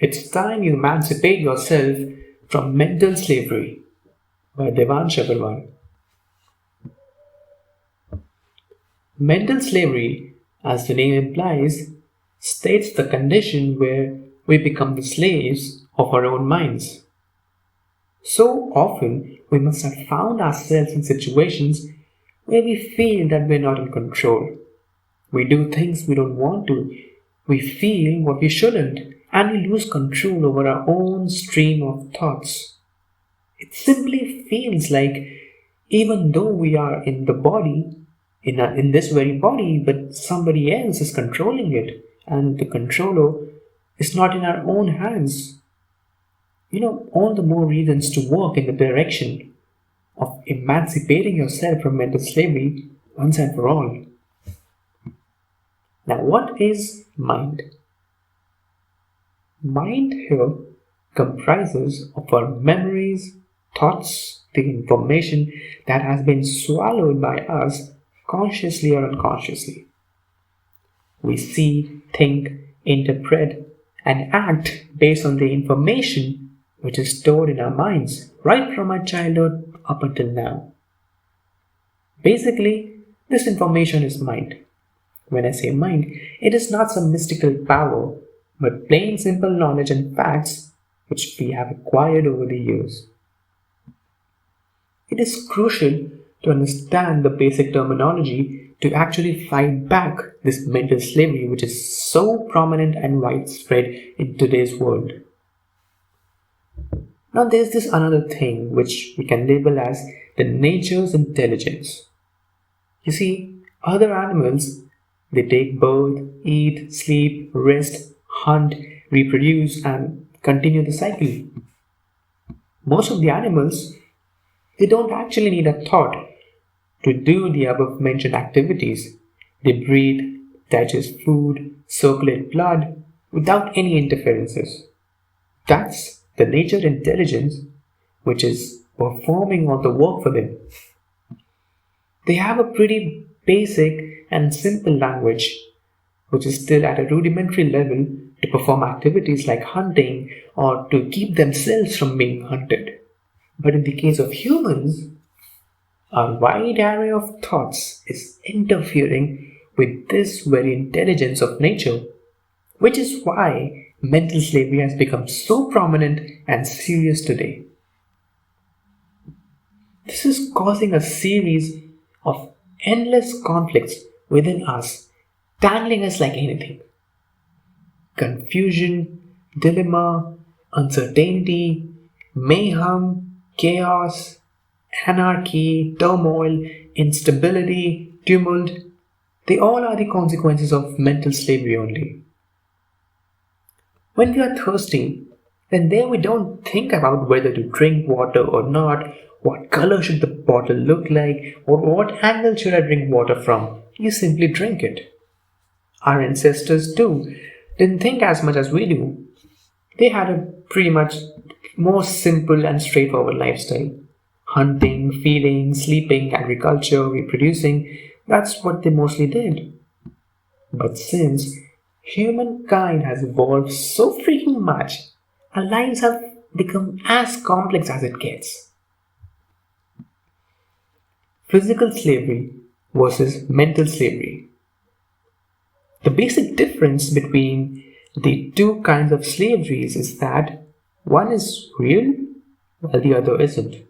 It's time you emancipate yourself from mental slavery by Devansh Agarwal. Mental slavery, as the name implies, states the condition where we become the slaves of our own minds. So often, we must have found ourselves in situations where we feel that we're not in control. We do things we don't want to, we feel what we shouldn't, and we lose control over our own stream of thoughts. It simply feels like even though we are in the body, in this very body, but somebody else is controlling it, and the controller is not in our own hands. All the more reasons to work in the direction of emancipating yourself from mental slavery once and for all. Now, what is mind? Mind here comprises of our memories, thoughts, the information that has been swallowed by us consciously or unconsciously. We see, think, interpret, and act based on the information which is stored in our minds right from our childhood up until now. Basically, this information is mind. When I say mind, it is not some mystical power, but plain simple knowledge and facts which we have acquired over the years. It is crucial to understand the basic terminology to actually fight back this mental slavery which is so prominent and widespread in today's world. Now there's this another thing which we can label as the nature's intelligence. You see, other animals, they take birth, eat, sleep, rest, hunt, reproduce, and continue the cycle. Most of the animals, they don't actually need a thought to do the above mentioned activities. They breathe, digest food, circulate blood without any interferences. That's the nature intelligence which is performing all the work for them. They have a pretty basic and simple language which is still at a rudimentary level to perform activities like hunting or to keep themselves from being hunted. But in the case of humans, a wide array of thoughts is interfering with this very intelligence of nature, which is why mental slavery has become so prominent and serious today. This is causing a series of endless conflicts within us, tangling us like anything. Confusion, dilemma, uncertainty, mayhem, chaos, anarchy, turmoil, instability, tumult, they all are the consequences of mental slavery only. When we are thirsty, then there we don't think about whether to drink water or not, what color should the bottle look like, or what angle should I drink water from. You simply drink it. Our ancestors too didn't think as much as we do. They had a pretty much more simple and straightforward lifestyle. Hunting, feeding, sleeping, agriculture, reproducing, that's what they mostly did. But since humankind has evolved so freaking much, our lives have become as complex as it gets. Physical slavery versus mental slavery. The basic difference between the two kinds of slaveries is that one is real while the other isn't.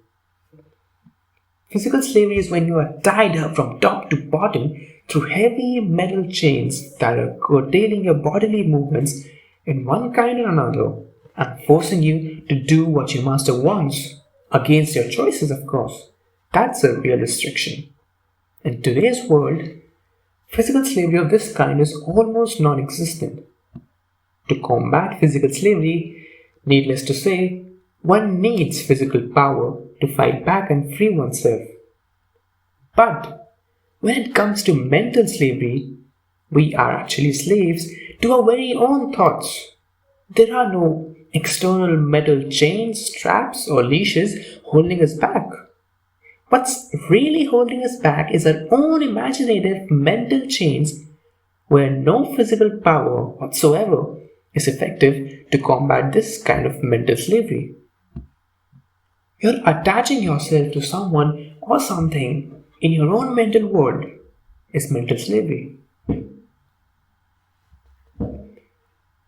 Physical slavery is when you are tied up from top to bottom through heavy metal chains that are curtailing your bodily movements in one kind or another and forcing you to do what your master wants, against your choices, of course. That's a real restriction. In today's world, physical slavery of this kind is almost non-existent. To combat physical slavery, needless to say, one needs physical power to fight back and free oneself. But when it comes to mental slavery, we are actually slaves to our very own thoughts. There are no external metal chains, straps, or leashes holding us back. What's really holding us back is our own imaginative mental chains where no physical power whatsoever is effective to combat this kind of mental slavery. You're attaching yourself to someone or something in your own mental world is mental slavery.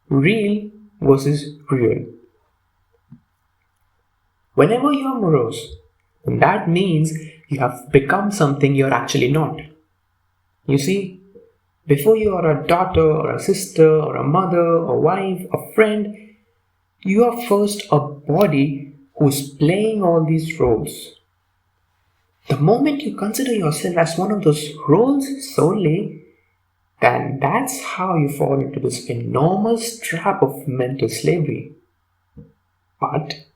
Real versus real. Whenever you're morose, then that means you have become something you're actually not. You see, before you are a daughter or a sister or a mother, a wife, a friend, you are first a body who's playing all these roles. The moment you consider yourself as one of those roles solely, then that's how you fall into this enormous trap of mental slavery. But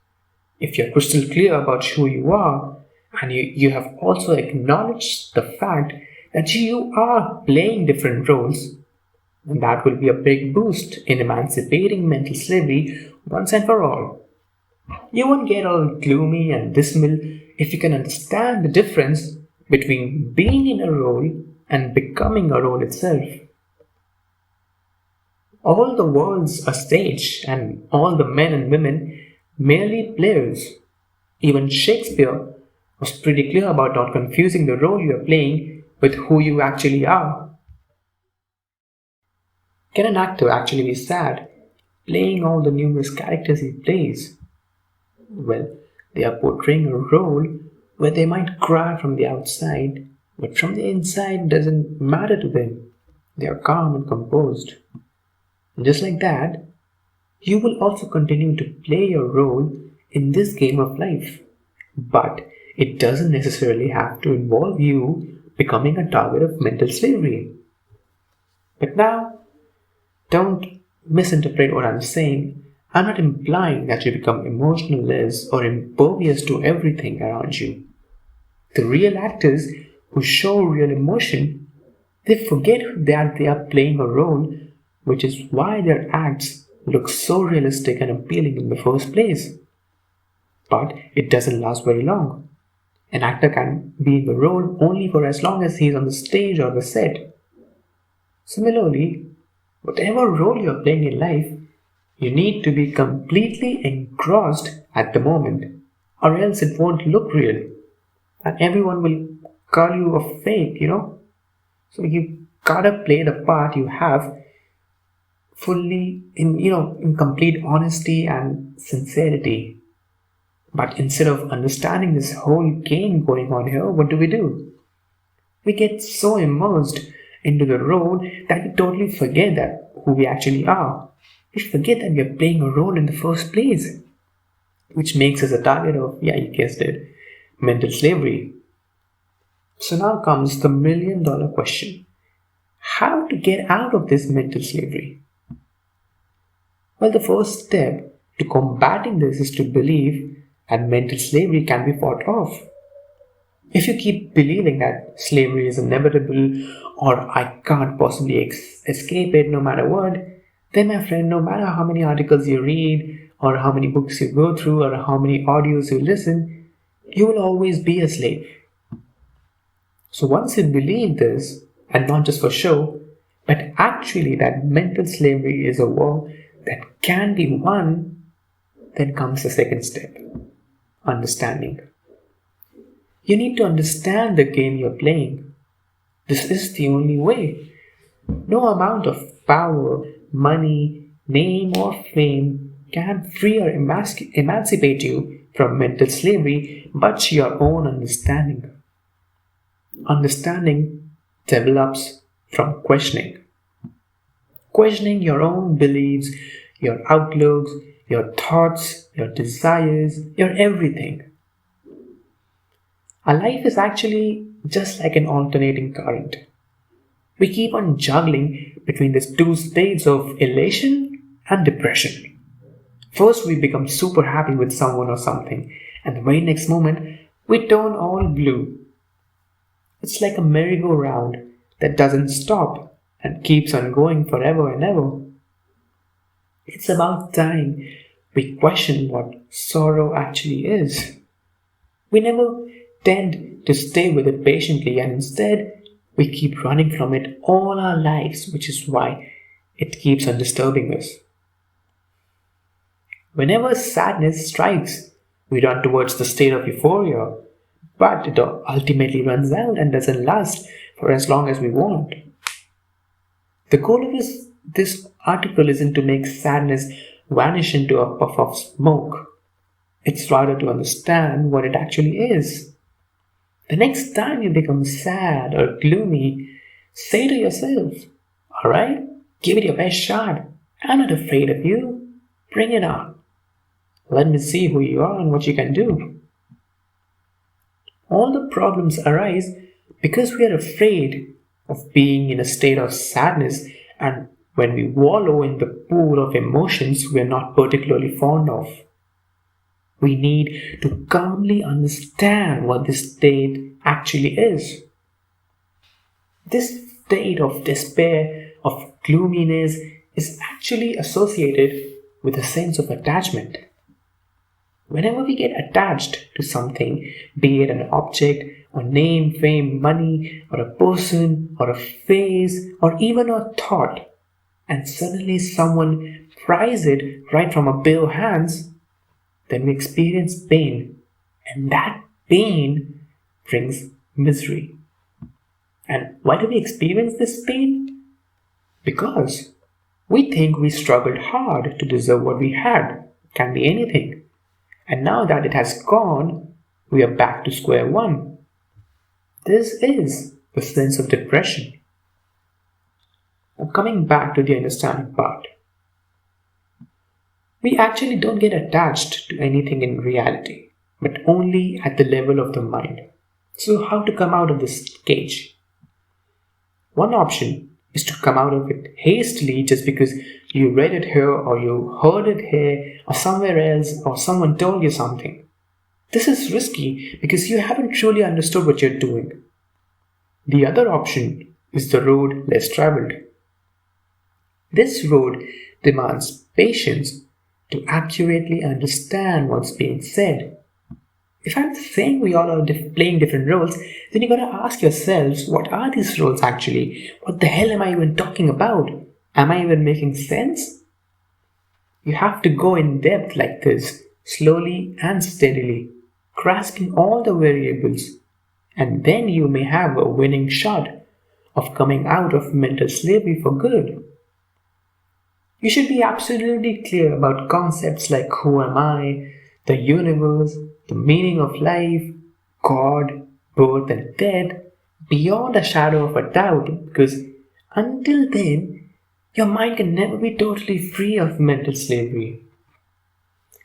if you're crystal clear about who you are, and you have also acknowledged the fact that you are playing different roles, then that will be a big boost in emancipating mental slavery once and for all. You won't get all gloomy and dismal if you can understand the difference between being in a role and becoming a role itself. All the world's a stage, and all the men and women merely players. Even Shakespeare was pretty clear about not confusing the role you are playing with who you actually are. Can an actor actually be sad playing all the numerous characters he plays? Well, they are portraying a role where they might cry from the outside, but from the inside doesn't matter to them. They are calm and composed. And just like that, you will also continue to play your role in this game of life. But it doesn't necessarily have to involve you becoming a target of mental slavery. But now, don't misinterpret what I'm saying. I'm not implying that you become emotionless or impervious to everything around you. The real actors who show real emotion, they forget that they are playing a role, which is why their acts look so realistic and appealing in the first place. But it doesn't last very long. An actor can be in the role only for as long as he is on the stage or the set. Similarly, whatever role you're playing in life, you need to be completely engrossed at the moment, or else it won't look real. And everyone will call you a fake. So you gotta play the part you have fully in complete honesty and sincerity. But instead of understanding this whole game going on here, what do? We get so immersed into the role that we totally forget that who we actually are. We forget that we are playing a role in the first place, which makes us a target of, yeah, you guessed it, mental slavery. So now comes the $1,000,000 question. How to get out of this mental slavery? Well, the first step to combating this is to believe that mental slavery can be fought off. If you keep believing that slavery is inevitable or I can't possibly escape it no matter what, then my friend, no matter how many articles you read or how many books you go through or how many audios you listen, you will always be a slave. So once you believe this, and not just for show, but actually that mental slavery is a war that can be won, then comes the second step, understanding. You need to understand the game you're playing. This is the only way. No amount of power, money, name, or fame can free or emancipate you from mental slavery but your own understanding. Understanding develops from questioning. Questioning your own beliefs, your outlooks, your thoughts, your desires, your everything. Our life is actually just like an alternating current. We keep on juggling between these two states of elation and depression. First, we become super happy with someone or something, and the very next moment, we turn all blue. It's like a merry-go-round that doesn't stop and keeps on going forever and ever. It's about time we question what sorrow actually is. We never tend to stay with it patiently, and instead we keep running from it all our lives, which is why it keeps on disturbing us. Whenever sadness strikes, we run towards the state of euphoria, but it ultimately runs out and doesn't last for as long as we want. The goal of this article isn't to make sadness vanish into a puff of smoke. It's rather to understand what it actually is. The next time you become sad or gloomy, say to yourself, alright, give it your best shot. I'm not afraid of you. Bring it on. Let me see who you are and what you can do. All the problems arise because we are afraid of being in a state of sadness, and when we wallow in the pool of emotions we are not particularly fond of. We need to calmly understand what this state actually is. This state of despair, of gloominess, is actually associated with a sense of attachment. Whenever we get attached to something, be it an object, or name, fame, money, or a person, or a phase, or even a thought, and suddenly someone pries it right from our bare hands, then we experience pain, and that pain brings misery. And why do we experience this pain? Because we think we struggled hard to deserve what we had. It can be anything. And now that it has gone, we are back to square one. This is the sense of depression. Now coming back to the understanding part. We actually don't get attached to anything in reality, but only at the level of the mind. So how to come out of this cage? One option is to come out of it hastily just because you read it here or you heard it here or somewhere else or someone told you something. This is risky because you haven't truly understood what you're doing. The other option is the road less traveled. This road demands patience to accurately understand what's being said. If I'm saying we all are playing different roles, then you gotta ask yourselves, what are these roles actually? What the hell am I even talking about? Am I even making sense? You have to go in depth like this, slowly and steadily, grasping all the variables, and then you may have a winning shot of coming out of mental slavery for good. You should be absolutely clear about concepts like who am I, the universe, the meaning of life, God, birth and death, beyond a shadow of a doubt, because until then, your mind can never be totally free of mental slavery.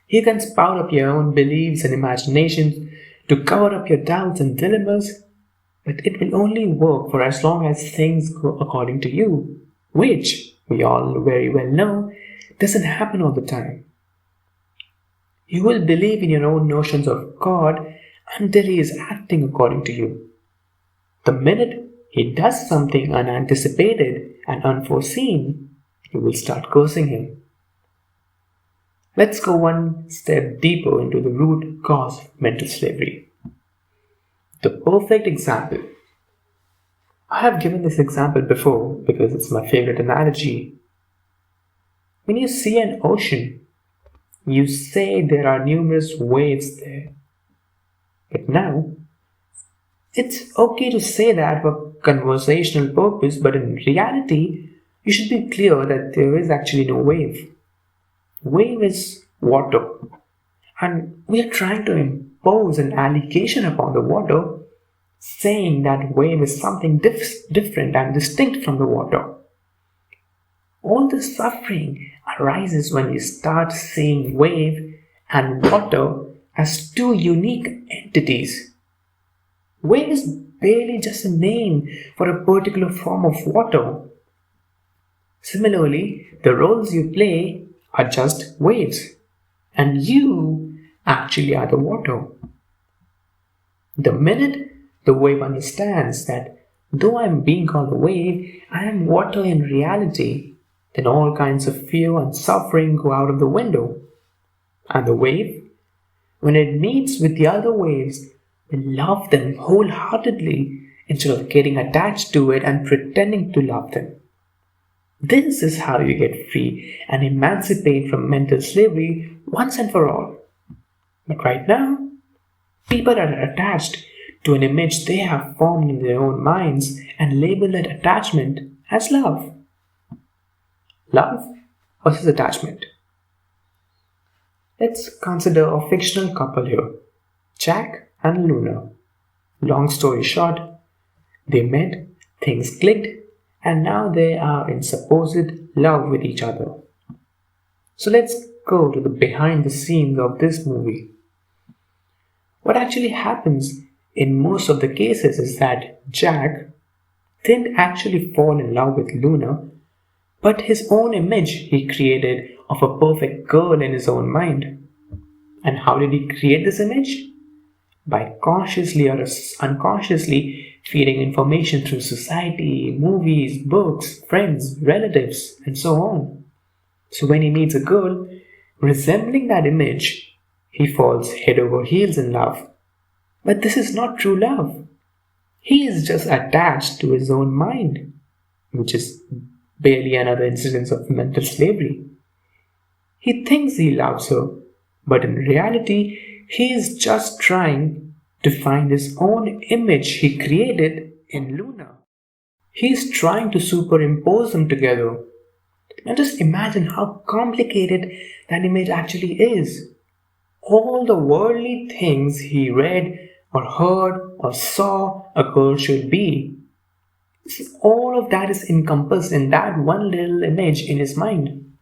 You can spout up your own beliefs and imaginations to cover up your doubts and dilemmas, but it will only work for as long as things go according to you, which we all very well know doesn't happen all the time. You will believe in your own notions of God until He is acting according to you. The minute He does something unanticipated and unforeseen, you will start cursing Him. Let's go one step deeper into the root cause of mental slavery. The perfect example. I have given this example before because it's my favorite analogy. When you see an ocean, you say there are numerous waves there. But now, it's okay to say that for conversational purpose, but in reality, you should be clear that there is actually no wave. Wave is water. And we are trying to impose an allegation upon the water, saying that wave is something different and distinct from the water. All the suffering arises when you start seeing wave and water as two unique entities. Wave is barely just a name for a particular form of water. Similarly, the roles you play are just waves, and you actually are the water. The minute the wave understands that though I am being called a wave, I am water in reality, then all kinds of fear and suffering go out of the window. And the wave, when it meets with the other waves, will love them wholeheartedly instead of getting attached to it and pretending to love them. This is how you get free and emancipate from mental slavery once and for all. But right now, people are attached to an image they have formed in their own minds and label that attachment as love. Love versus attachment. Let's consider a fictional couple here, Jack and Luna. Long story short, they met, things clicked, and now they are in supposed love with each other. So let's go to the behind the scenes of this movie. What actually happens in most of the cases is that Jack didn't actually fall in love with Luna, but his own image he created of a perfect girl in his own mind. And how did he create this image? By consciously or unconsciously feeding information through society, movies, books, friends, relatives, and so on. So when he meets a girl resembling that image, he falls head over heels in love. But this is not true love. He is just attached to his own mind, which is barely another instance of mental slavery. He thinks he loves her, but in reality, he is just trying to find his own image he created in Luna. He is trying to superimpose them together. Now just imagine how complicated that image actually is. All the worldly things he read or heard or saw a girl should be. All of that is encompassed in that one little image in his mind.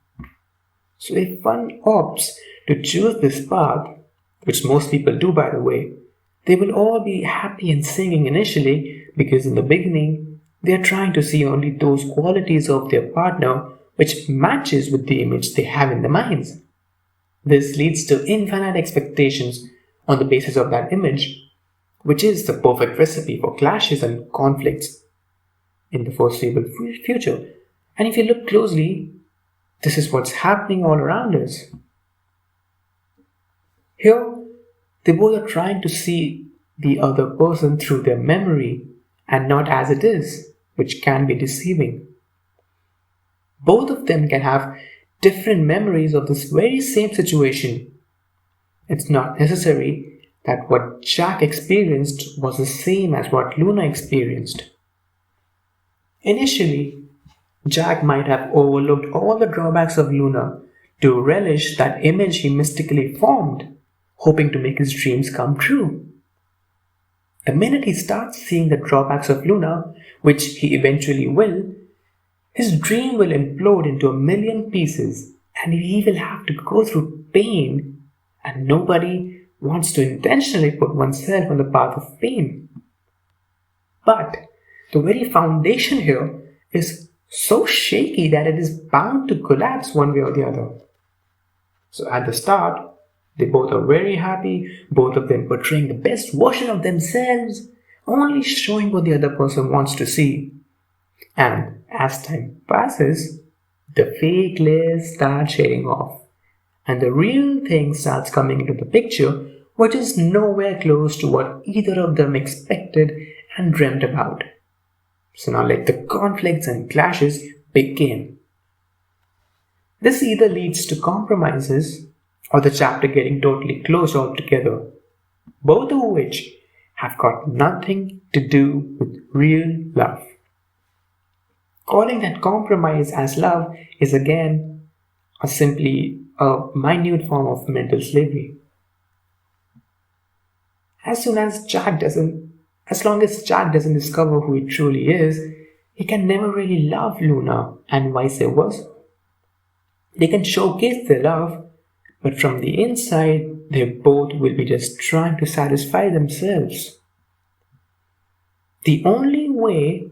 So if one opts to choose this path, which most people do by the way, they will all be happy and singing initially because in the beginning they are trying to see only those qualities of their partner which matches with the image they have in their minds. This leads to infinite expectations on the basis of that image, which is the perfect recipe for clashes and conflicts in the foreseeable future. And if you look closely, this is what's happening all around us. Here, they both are trying to see the other person through their memory and not as it is, which can be deceiving. Both of them can have different memories of this very same situation. It's not necessary that what Jack experienced was the same as what Luna experienced. Initially, Jack might have overlooked all the drawbacks of Luna to relish that image he mystically formed, hoping to make his dreams come true. The minute he starts seeing the drawbacks of Luna, which he eventually will, his dream will implode into a million pieces and he will have to go through pain, and nobody wants to intentionally put oneself on the path of pain. But the very foundation here is so shaky that it is bound to collapse one way or the other. So at the start, they both are very happy, both of them portraying the best version of themselves, only showing what the other person wants to see. And as time passes, the fake layers start shading off, and the real thing starts coming into the picture, which is nowhere close to what either of them expected and dreamt about. So now let the conflicts and clashes begin. This either leads to compromises or the chapter getting totally closed altogether, both of which have got nothing to do with real love. Calling that compromise as love is again simply a minute form of mental slavery. As long as Jack doesn't discover who he truly is, he can never really love Luna and vice versa. They can showcase their love, but from the inside, they both will be just trying to satisfy themselves. The only way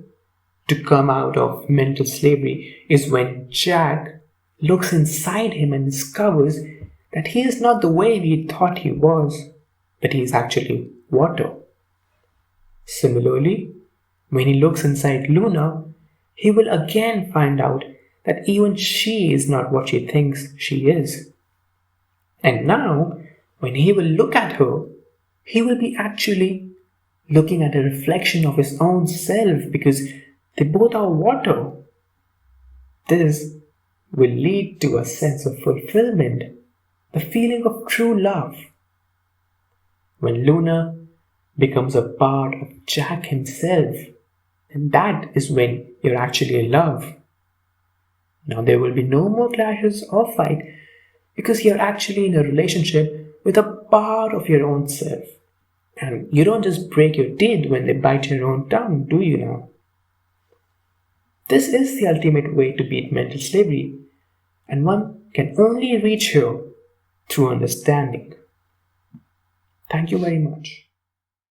to come out of mental slavery is when Jack looks inside him and discovers that he is not the way he thought he was, but he is actually water. Similarly, when he looks inside Luna, he will again find out that even she is not what she thinks she is. And now, when he will look at her, he will be actually looking at a reflection of his own self because they both are water. This will lead to a sense of fulfillment, the feeling of true love. When Luna becomes a part of Jack himself, and that is when you're actually in love. Now there will be no more clashes or fight because you're actually in a relationship with a part of your own self. And you don't just break your teeth when they bite your own tongue, do you now? This is the ultimate way to beat mental slavery, and one can only reach here through understanding. Thank you very much.